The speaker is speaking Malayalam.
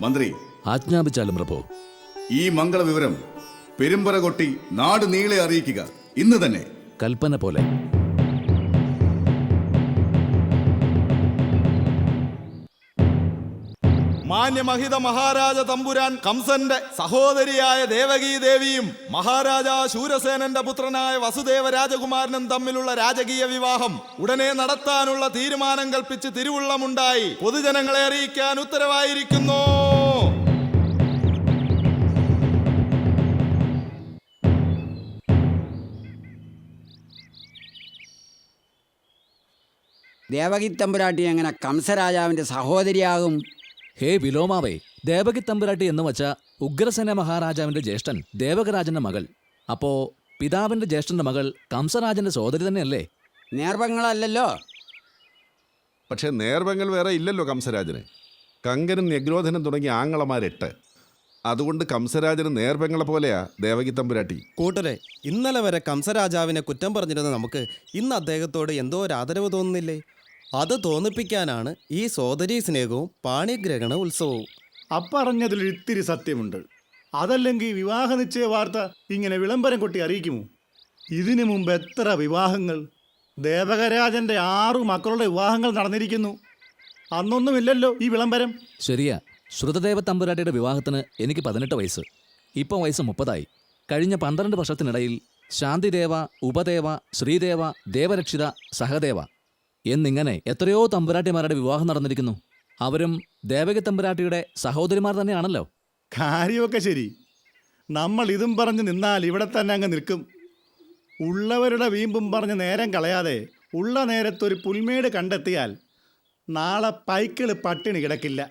മന്ത്രി, ആജ്ഞാപിച്ചാലും പ്രഭു. ഈ മംഗളവിവരം പെരുമ്പറ കൊട്ടി നാട് നീളെ അറിയിക്കുക, ഇന്ന് തന്നെ. കൽപ്പന പോലെ. മാന്യമഹിത മഹാരാജ തമ്പുരാൻ കംസന്റെ സഹോദരിയായ ദേവകീ ദേവിയും മഹാരാജ ശൂരസേനന്റെ പുത്രനായ വസുദേവ രാജകുമാരനും തമ്മിലുള്ള രാജകീയ വിവാഹം ഉടനെ നടത്താനുള്ള തീരുമാനം കൽപ്പിച്ച് തിരുവുള്ളമുണ്ടായി പൊതുജനങ്ങളെ അറിയിക്കാൻ ഉത്തരവായിരിക്കുന്നു. ദേവകി തമ്പുരാട്ടി എങ്ങനെ കംസരാജാവിന്റെ സഹോദരിയാകും? ഹേ വിലോമാവേ, ദേവകി തമ്പുരാട്ടി എന്ന് വച്ച ഉഗ്രസേന മഹാരാജാവിന്റെ ജ്യേഷ്ഠൻ ദേവകരാജന്റെ മകൾ. അപ്പോ പിതാവിന്റെ ജ്യേഷ്ഠന്റെ മകൾ കംസരാജന്റെ സഹോദരി തന്നെയല്ലേ? നേർഭങ്ങളല്ലല്ലോ. പക്ഷേ നേർവെങ്ങൽ വേറെ ഇല്ലല്ലോ കംസരാജന്. കങ്കനും ന്യഗ്രോധനും തുടങ്ങിയ ആങ്ങളമാരെട്ട്. അതുകൊണ്ട് കംസരാജന് നേർവെങ്ങളെ പോലെയാ ദേവകി തമ്പുരാട്ടി. കൂട്ടരെ, ഇന്നലെ വരെ കംസരാജാവിനെ കുറ്റം പറഞ്ഞിരുന്ന നമുക്ക് ഇന്ന് അദ്ദേഹത്തോട് എന്തോ ഒരു ആദരവ് തോന്നുന്നില്ലേ? അത് തോന്നിപ്പിക്കാനാണ് ഈ സോദരീ സ്നേഹവും പാണിഗ്രഹണ ഉത്സവവും. അപ്പറഞ്ഞതിൽ ഇത്തിരി സത്യമുണ്ട്. അതല്ലെങ്കിൽ വിവാഹ നിശ്ചയ വാർത്ത ഇങ്ങനെ വിളംബരം കൊട്ടി അറിയിക്കുമോ? ഇതിനു മുമ്പ് എത്ര വിവാഹങ്ങൾ! ദേവകരാജന്റെ 6 മക്കളുടെ വിവാഹങ്ങൾ നടന്നിരിക്കുന്നു. അന്നൊന്നുമില്ലല്ലോ ഈ വിളംബരം. ശരിയാ. ശ്രുതദേവ തമ്പുരാട്ടിയുടെ വിവാഹത്തിന് എനിക്ക് 18 വയസ്സ്. ഇപ്പം വയസ്സ് 30ആയി. കഴിഞ്ഞ 12 വർഷത്തിനിടയിൽ ശാന്തിദേവ, ഉപദേവ, ശ്രീദേവ, ദേവരക്ഷിത, സഹദേവ എന്നിങ്ങനെ എത്രയോ തമ്പുരാട്ടിമാരുടെ വിവാഹം നടന്നിരിക്കുന്നു. അവരും ദേവകി തമ്പുരാട്ടിയുടെ സഹോദരിമാർ തന്നെയാണല്ലോ. കാര്യമൊക്കെ ശരി. നമ്മൾ ഇതും പറഞ്ഞ് നിന്നാൽ ഇവിടെ തന്നെ അങ്ങ് നിൽക്കും. ഉള്ളവരുടെ വീമ്പും പറഞ്ഞ് നേരം കളയാതെ ഉള്ള നേരത്തൊരു പുൽമേട് കണ്ടെത്തിയാൽ നാളെ പൈക്കിള് പട്ടിണി കിടക്കില്ല.